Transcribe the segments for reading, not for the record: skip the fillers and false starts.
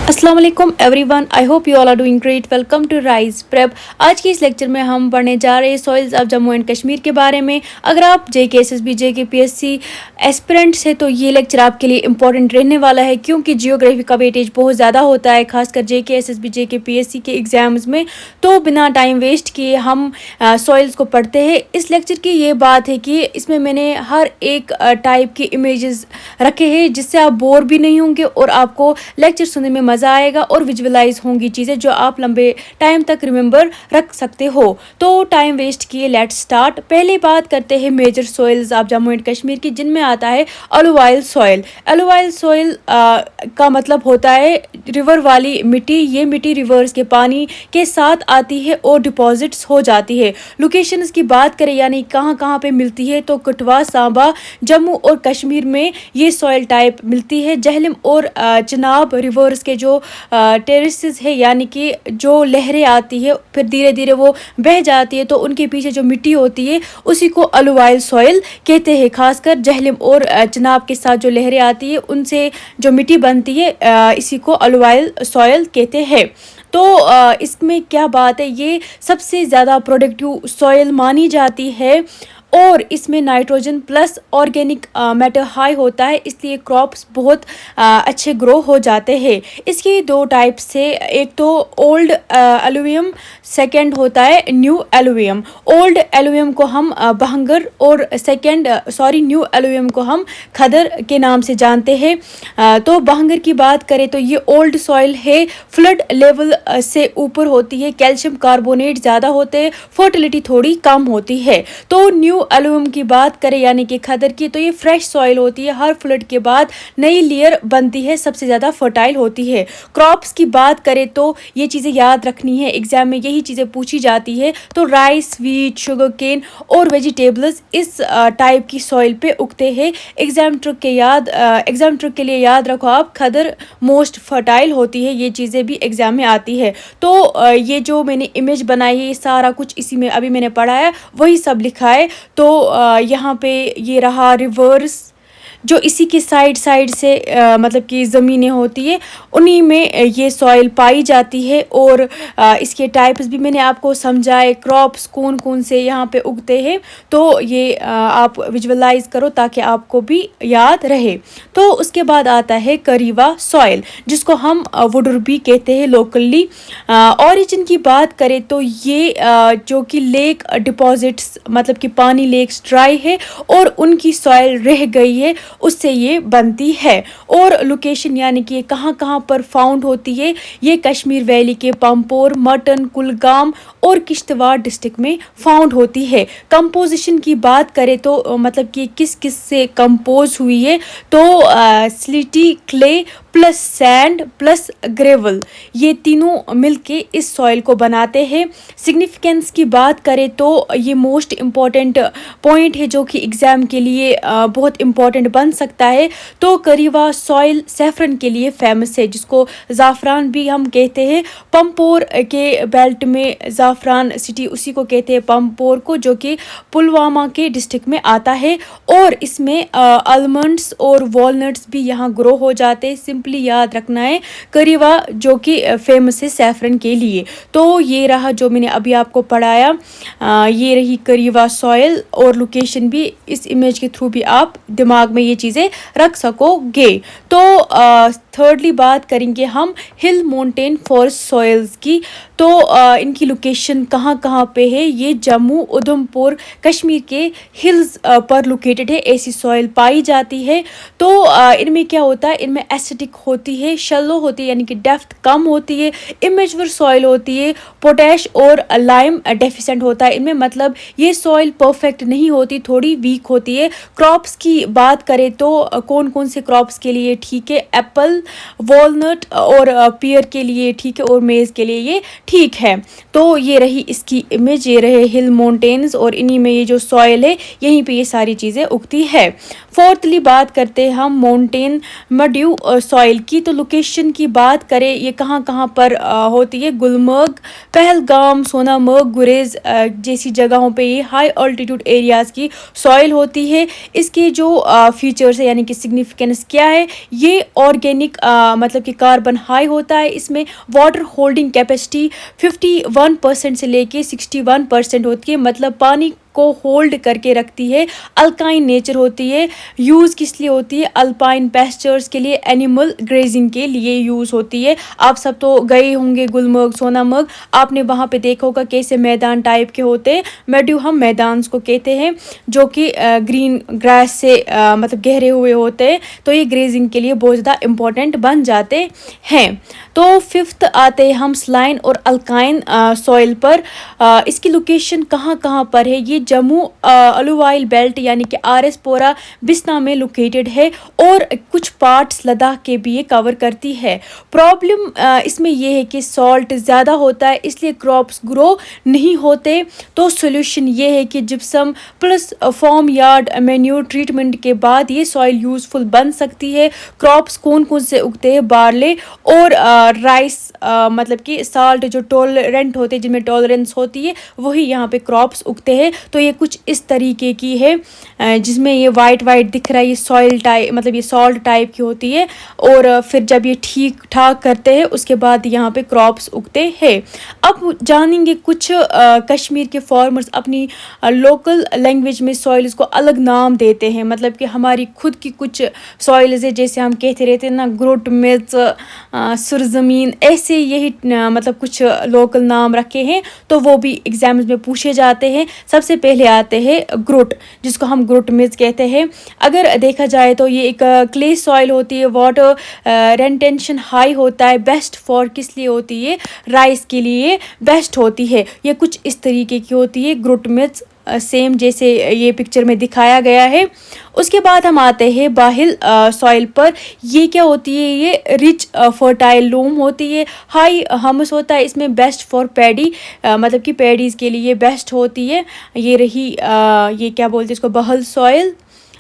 अस्सलाम वालेकुम everyone, I hope you all are doing great. Welcome to Rise Prep. आज के इस लेक्चर में हम पढ़ने जा रहे हैं soils of Jammu and Kashmir के बारे में। अगर आप JK SSB JK PSC aspirants है तो ये लेक्चर आपके लिए इंपॉर्टेंट रहने वाला है, क्योंकि जियोग्राफी का वेटेज बहुत ज़्यादा होता है, खासकर JK SSB JK PSC के एग्ज़ाम्स में। तो बिना टाइम वेस्ट किए हम सॉइल्स को पढ़ते हैं। इस लेक्चर की ये बात है कि इसमें मैंने हर एक टाइप के इमेजेस रखे हैं, जिससे आप बोर भी नहीं होंगे और आपको लेक्चर सुनने में मज़ा आएगा और विजुअलाइज होंगी चीज़ें जो आप लंबे टाइम तक रिमेंबर रख सकते हो। तो टाइम वेस्ट किए, लेट्स स्टार्ट। पहले बात करते हैं major soils of Jammu and Kashmir की, जिनमें आता है अलुवाइल सॉइल। अलुवाइल सॉइल का मतलब होता है रिवर वाली मिट्टी। ये मिट्टी रिवर्स के पानी के साथ आती है और डिपॉजिट्स हो जाती है। लोकेशंस की बात करें यानी कहाँ कहाँ पे मिलती है, तो कठुआ, सांबा, जम्मू और कश्मीर में ये सॉइल टाइप मिलती है। जहलम और चिनाब रिवर्स के जो टेरेसेस है, यानी कि जो लहरें आती है फिर धीरे धीरे वो बह जाती है, तो उनके पीछे जो मिट्टी होती है उसी को अलुवाइल सॉइल कहते हैं। खासकर जहलम और चिनाब के साथ जो लहरें आती है उनसे जो मिट्टी बनती है इसी को अलुवाइल सॉइल कहते हैं। तो इसमें क्या बात है, ये सबसे ज़्यादा प्रोडक्टिव सॉइल मानी जाती है और इसमें nitrogen plus organic matter high होता है, इसलिए क्रॉप्स बहुत अच्छे ग्रो हो जाते हैं। इसकी दो टाइप से, एक तो ओल्ड एलुवियम, सेकंड होता है न्यू एलुवियम। ओल्ड एलुवियम को हम बहंगर और न्यू एलुवियम को हम खदर के नाम से जानते हैं। तो बहंगर की बात करें तो ये ओल्ड सॉइल है, फ्लड लेवल से ऊपर होती है, कैल्शियम कार्बोनेट ज़्यादा होते हैं, फर्टिलिटी थोड़ी कम होती है। तो न्यू एलुवियम की बात करें यानी कि खदर की, तो ये फ्रेश सॉइल होती है, हर फ्लड के बाद नई लेयर बनती है, सबसे ज़्यादा फर्टाइल होती है। क्रॉप्स की बात करें तो ये चीज़ें याद रखनी है, एग्जाम में यही चीज़ें पूछी जाती है। तो राइस, व्हीट, शुगर केन और वेजिटेबल्स इस टाइप की सॉइल पे उगते हैं। एग्जाम ट्रिक के लिए याद रखो आप, खदर मोस्ट फर्टाइल होती है, ये चीज़ें भी एग्जाम में आती है। तो ये जो मैंने इमेज बनाई है, ये सारा कुछ इसी में अभी मैंने पढ़ा है, वही सब लिखा है। तो यहाँ पे ये रहा रिवर्स, जो इसी के साइड से मतलब कि ज़मीनें होती है, उन्हीं में ये सॉइल पाई जाती है। और इसके टाइप्स भी मैंने आपको समझाए, क्रॉप्स कौन कौन से यहाँ पे उगते हैं, तो ये आप विजुअलाइज करो ताकि आपको भी याद रहे। तो उसके बाद आता है करीवा सॉइल, जिसको हम वुडर भी कहते हैं लोकली। ऑरिजिन की बात करें तो ये जो कि लेक डिपॉजिट्स, मतलब कि पानी लेक्स ड्राई है और उनकी सॉइल रह गई है, उससे ये बनती है। और लोकेशन यानी कि कहाँ कहाँ पर फाउंड होती है, ये कश्मीर वैली के पंपोर, मटन, कुलगाम और किश्तवाड़ डिस्ट्रिक्ट में फाउंड होती है। कंपोजिशन की बात करें तो मतलब कि किस किस से कंपोज हुई है, तो silty clay plus sand plus gravel, ये तीनों मिलके इस सॉइल को बनाते हैं। सिग्निफिकेंस की बात करें तो ये मोस्ट इम्पॉर्टेंट पॉइंट है जो कि एग्ज़ाम के लिए बहुत इम्पॉर्टेंट बन सकता है। तो करीवा सॉइल सैफरन के लिए फेमस है, जिसको ज़ाफ़रान भी हम कहते हैं। पंपोर के बेल्ट में ज़ाफ़रान सिटी, उसी को कहते हैं पंपोर को, जो कि पुलवामा के डिस्ट्रिक्ट में आता है। और इसमें आलमंड्स और वॉलनट्स भी यहाँ ग्रो हो जाते हैं। सिंपली याद रखना है करीवा जो कि फेमस है सैफरन के लिए। तो ये रहा जो मैंने अभी आपको पढ़ाया, ये रही करीवा सॉइल, और लोकेशन भी इस इमेज के थ्रू भी आप दिमाग में ये चीज़ें रख सकोगे। तो थर्डली बात करेंगे हम हिल माउंटेन फॉरेस्ट सॉइल्स की। तो इनकी लोकेशन कहाँ कहाँ पे है, ये जम्मू उधमपुर कश्मीर के हिल्स पर लोकेटेड है, ऐसी सॉइल पाई जाती है। तो इनमें क्या होता है, इनमें एसिडिक होती है, शैलो होती है यानी कि डेप्थ कम होती है, इमेच्योर सॉइल होती है, पोटैश और लाइम डेफिशिएंट होता है इनमें, मतलब ये सॉइल परफेक्ट नहीं होती, थोड़ी वीक होती है। क्रॉप्स की बात करें तो कौन कौन से क्रॉप्स के लिए ठीक है, एप्पल, वॉलनट और पियर के लिए ठीक है, और मेज़ के लिए ये ठीक है। तो ये रही इसकी इमेज, ये रहे हिल माउंटेन्स, और इन्हीं में ये जो सॉइल है यहीं पे ये सारी चीज़ें उगती है। फोर्थली बात करते हैं हम माउंटेन मड्यू सॉइल की। तो लोकेशन की बात करें, ये कहाँ कहाँ पर होती है, गुलमर्ग, पहलगाम, सोनामर्ग, गुरेज जैसी जगहों पे ये हाई ऑल्टीट्यूड एरियाज़ की सॉइल होती है। इसके जो फीचर्स है यानी कि सिग्निफिकेंस क्या है, ये ऑर्गेनिक मतलब कि कार्बन हाई होता है। इसमें वाटर होल्डिंग कैपेसिटी 51% से लेके 61% होती है, मतलब पानी को होल्ड करके रखती है। अल्काइन नेचर होती है। यूज़ किस लिए होती है? अल्पाइन पेस्चर्स के लिए, एनिमल ग्रेजिंग के लिए यूज़ होती है। आप सब तो गए होंगे गुलमर्ग, सोनामर्ग, आपने वहाँ पे देखा होगा कैसे मैदान टाइप के होते हैं। मेड्यू हम मैदान को कहते हैं, जो कि ग्रीन ग्रास से मतलब गहरे हुए होते हैं। तो ये ग्रेजिंग के लिए बहुत ज़्यादा इम्पोर्टेंट बन जाते हैं। तो फिफ्थ आते हैं हम स्लाइन और अल्काइन सॉइल पर। इसकी लोकेशन कहाँ कहाँ पर है? ये जम्मू अलुवाइल बेल्ट यानी कि RS पोरा बिस्ना में लोकेटेड है, और कुछ पार्ट्स लद्दाख के भी ये कवर करती है। प्रॉब्लम इसमें ये है कि सॉल्ट ज़्यादा होता है, इसलिए क्रॉप्स ग्रो नहीं होते। तो सोल्यूशन ये है कि gypsum plus form yard manure treatment के बाद ये सॉइल यूज़फुल बन सकती है। क्रॉप्स कौन कौन से उगते हैं? बार्ले और राइस, मतलब कि साल्ट जो टॉलरेंट होते हैं, जिनमें टॉलरेंस होती है, वही यहाँ पे क्रॉप्स उगते हैं। तो ये कुछ इस तरीके की है, जिसमें ये वाइट दिख रहा है, ये सॉइल टाइप, मतलब ये सॉल्ट टाइप की होती है। और फिर जब ये ठीक ठाक करते हैं उसके बाद यहाँ पे क्रॉप्स उगते हैं। अब जानेंगे कुछ कश्मीर के फार्मर्स अपनी लोकल लैंग्वेज में सॉइल्स को अलग नाम देते हैं। मतलब कि हमारी खुद की कुछ सॉइल्स है, जैसे हम कहते रहते हैं ना, ग्रुट, मिर्च, सुरजमीन, ऐसे यही मतलब कुछ लोकल नाम रखे हैं। तो वो भी एग्जाम्स में पूछे जाते हैं। सबसे पहले आते हैं ग्रुट, जिसको हम ग्रुट मिर्च कहते हैं। अगर देखा जाए तो ये एक क्ले सॉइल होती है, वाटर रेंटेंशन हाई होता है। बेस्ट फॉर किस लिए होती है? राइस के लिए बेस्ट होती है। ये कुछ इस तरीके की होती है ग्रुट मिर्च, सेम जैसे ये पिक्चर में दिखाया गया है। उसके बाद हम आते हैं बाहिल सॉइल पर। ये क्या होती है? ये रिच फर्टाइल लूम होती है, हाई हमस होता है। इसमें बेस्ट फॉर पैडी, मतलब कि पैडीज़ के लिए बेस्ट होती है। ये रही ये क्या बोलते हैं इसको, बहल सॉइल,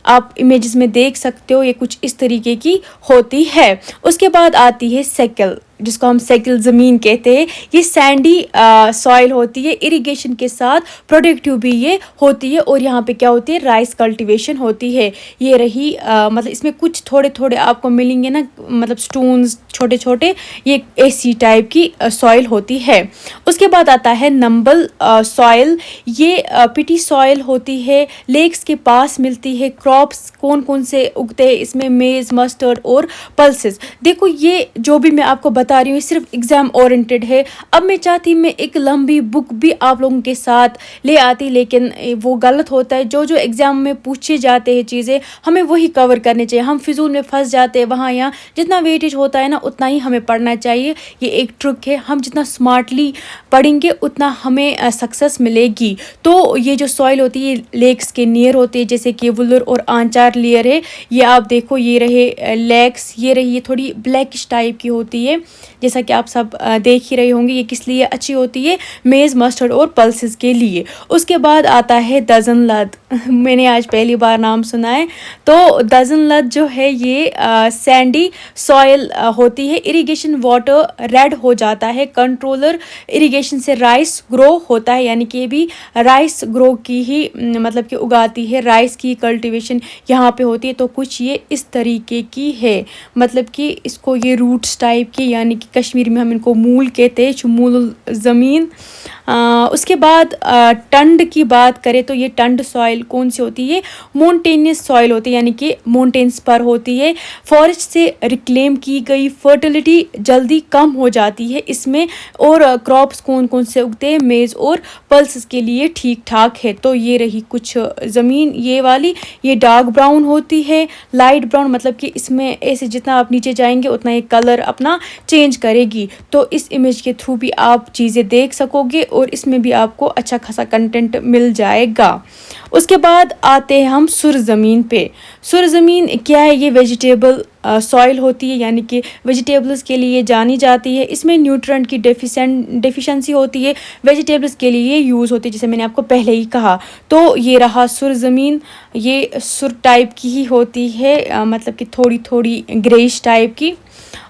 आप इमेजेस में देख सकते हो। ये कुछ इस तरीके की होती है। उसके बाद आती है सेकल, जिसको हम सेकल ज़मीन कहते हैं। ये सैंडी सॉइल होती है, इरिगेशन के साथ प्रोडक्टिव भी ये होती है। और यहाँ पे क्या होती है? राइस कल्टीवेशन होती है। ये रही मतलब इसमें कुछ थोड़े थोड़े आपको मिलेंगे ना, मतलब स्टोन्स छोटे छोटे, ये ऐसी टाइप की सॉइल होती है। उसके बाद आता है नंबल सॉइल। ये पिटी सॉइल होती है, लेक्स के पास मिलती है। क्रॉप्स कौन कौन से उगते हैं? इसमें मेज, मस्टर्ड और पल्सेस। देखो ये जो भी मैं आपको बता रही हूँ सिर्फ एग्जाम ओरिएंटेड है। अब मैं चाहती मैं एक लंबी बुक भी आप लोगों के साथ ले आती, लेकिन वो गलत होता है। जो एग्जाम में पूछे जाते हैं चीज़ें हमें वही कवर करने चाहिए। हम फिजूल में फंस जाते हैं वहाँ यहाँ। जितना वेटेज होता है ना उतना ही हमें पढ़ना चाहिए। ये एक ट्रिक है, हम जितना स्मार्टली पढ़ेंगे उतना हमें सक्सेस मिलेगी। तो ये जो सॉइल होती है लेक्स के नियर होती है, जैसे कि वुलर और आंचार लेयर है। ये आप देखो, ये रहे लेक्स, ये रही, ये थोड़ी ब्लैकिश टाइप की होती है, जैसा कि आप सब देख ही रहे होंगे। ये किस लिए अच्छी होती है? मेज़, मस्टर्ड और पल्सेस के लिए। उसके बाद आता है दजन लद। मैंने आज पहली बार नाम सुना है। तो दजन लद जो है ये सैंडी सॉइल होती है। इरिगेशन वाटर रेड हो जाता है। कंट्रोलर इरिगेशन से राइस ग्रो होता है, यानी कि ये भी राइस ग्रो की ही मतलब कि उगाती है। राइस की कल्टीवेशन यहाँ पे होती है। तो कुछ ये इस तरीके की है, मतलब कि इसको ये रूट्स टाइप की, यानी कि कश्मीर में हम इनको मूल कहते हैं, शुमूल ज़मीन। उसके बाद टंड की बात करें तो ये टंड सॉइल कौन सी होती है? मोन्टेनियस सॉइल होती है, यानी कि माउंटेन्स पर होती है। फॉरेस्ट से रिक्लेम की गई, फर्टिलिटी जल्दी कम हो जाती है इसमें। और क्रॉप्स कौन कौन से उगते हैं? मेज़ और पल्सेस के लिए ठीक ठाक है। तो ये रही कुछ ज़मीन, ये वाली, ये डार्क ब्राउन होती है, लाइट ब्राउन, मतलब कि इसमें ऐसे जितना आप नीचे जाएंगे उतना ये कलर अपना चेंज करेगी। तो इस इमेज के थ्रू भी आप चीज़ें देख सकोगे और इसमें भी आपको अच्छा खासा कंटेंट मिल जाएगा। उसके बाद आते हैं हम सुर ज़मीन पे। सुर ज़मीन क्या है? ये वेजिटेबल सॉइल होती है, यानी कि वेजिटेबल्स के लिए जानी जाती है। इसमें न्यूट्रिएंट की डेफिशिएंसी होती है, वेजिटेबल्स के लिए यूज़ होती है, जैसे मैंने आपको पहले ही कहा। तो ये रहा सुर ज़मीन, ये सुर टाइप की ही होती है, मतलब कि थोड़ी थोड़ी ग्रेइश टाइप की।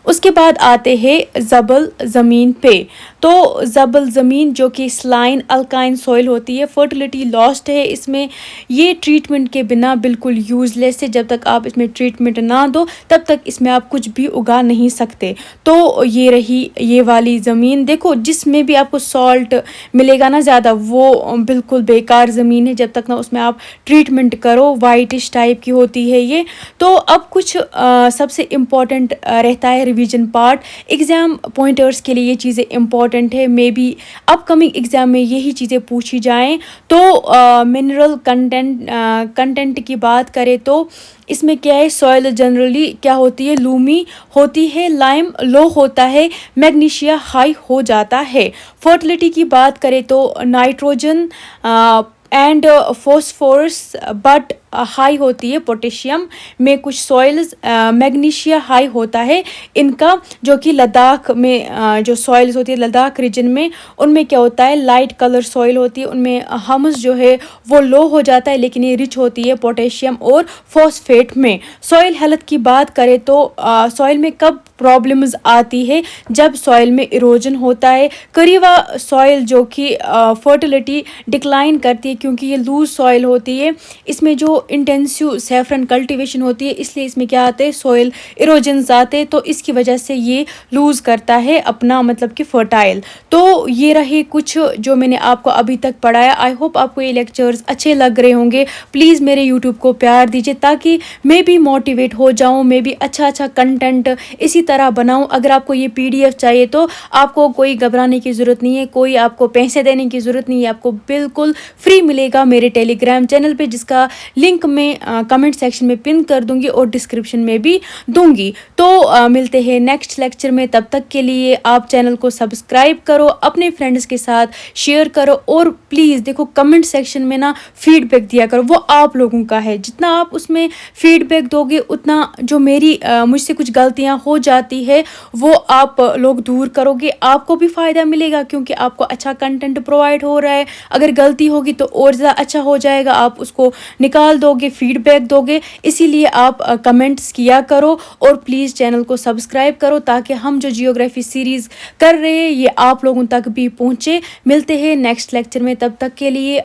उसके बाद आते हैं ज़बल ज़मीन पे। तो ज़बल ज़मीन जो कि स्लाइन अल्काइन सॉइल होती है, फर्टिलिटी लॉस्ट है इसमें। ये ट्रीटमेंट के बिना बिल्कुल यूज़लेस है। जब तक आप इसमें ट्रीटमेंट ना दो तब तक इसमें आप कुछ भी उगा नहीं सकते। तो ये रही ये वाली ज़मीन। देखो जिसमें भी आपको सॉल्ट मिलेगा ना ज़्यादा, वो बिल्कुल बेकार ज़मीन है जब तक ना उसमें आप ट्रीटमेंट करो। वाइटिश टाइप की होती है ये। तो अब कुछ सबसे इम्पॉर्टेंट रहता है रिवीजन पार्ट। एग्ज़ाम पॉइंटर्स के लिए ये चीज़ें इम्पॉर्टेंट है। मे बी अपकमिंग एग्ज़ाम में यही चीज़ें पूछी जाएं। तो मिनरल कंटेंट की बात करें तो इसमें क्या है, सॉइल जनरली क्या होती है, लूमी होती है, लाइम लो होता है, मैग्नीशिया हाई हो जाता है। फर्टिलिटी की बात करें तो nitrogen and phosphorus but high होती है। पोटेशियम में कुछ सॉइल्स मैग्नीशिया हाई होता है इनका, जो कि लद्दाख में जो सॉइल्स होती है लद्दाख रीजन में, उनमें क्या होता है, लाइट कलर सॉइल होती है, उनमें हमस जो है वो लो हो जाता है, लेकिन ये रिच होती है पोटेशियम और फॉस्फेट में। सॉइल हेल्थ की बात करें तो सॉइल में कब प्रॉब्लम्स आती है, जब सॉइल में इरोजन होता है। करीवा सॉइल जो कि फर्टिलिटी डिक्लाइन करती है क्योंकि ये लूज सॉइल होती है। इसमें जो इंटेंसिव सैफरन कल्टीवेशन होती है, इसलिए इसमें क्या आते हैं, सॉइल इरोजन्स आते हैं। तो इसकी वजह से ये लूज़ करता है अपना मतलब कि फर्टाइल। तो ये रहे कुछ जो मैंने आपको अभी तक पढ़ाया। आई होप आपको ये लेक्चर्स अच्छे लग रहे होंगे। प्लीज़ मेरे यूट्यूब को प्यार दीजिए ताकि मैं भी मोटिवेट हो जाऊँ, मैं भी अच्छा कंटेंट इसी तरह बनाऊँ। अगर आपको ये PDF चाहिए तो आपको कोई घबराने की ज़रूरत नहीं है, कोई आपको पैसे देने की ज़रूरत नहीं है, आपको बिल्कुल फ्री मिलेगा मेरे टेलीग्राम चैनल पे, जिसका लिंक मैं कमेंट सेक्शन में पिन कर दूंगी और डिस्क्रिप्शन में भी दूंगी। तो मिलते हैं नेक्स्ट लेक्चर में। तब तक के लिए आप चैनल को सब्सक्राइब करो, अपने फ्रेंड्स के साथ शेयर करो, और प्लीज़ देखो कमेंट सेक्शन में ना फीडबैक दिया करो, वो आप लोगों का है। जितना आप उसमें फीडबैक दोगे उतना जो मेरी मुझसे कुछ गलतियाँ हो जाती है वो आप लोग दूर करोगे, आपको भी फ़ायदा मिलेगा क्योंकि आपको अच्छा कंटेंट प्रोवाइड हो रहा है। अगर गलती होगी तो और ज़्यादा अच्छा हो जाएगा, आप उसको निकाल दोगे, फीडबैक दोगे। इसीलिए आप कमेंट्स किया करो और प्लीज़ चैनल को सब्सक्राइब करो ताकि हम जो जियोग्राफी सीरीज़ कर रहे हैं ये आप लोगों तक भी पहुँचे। मिलते हैं नेक्स्ट लेक्चर में, तब तक के लिए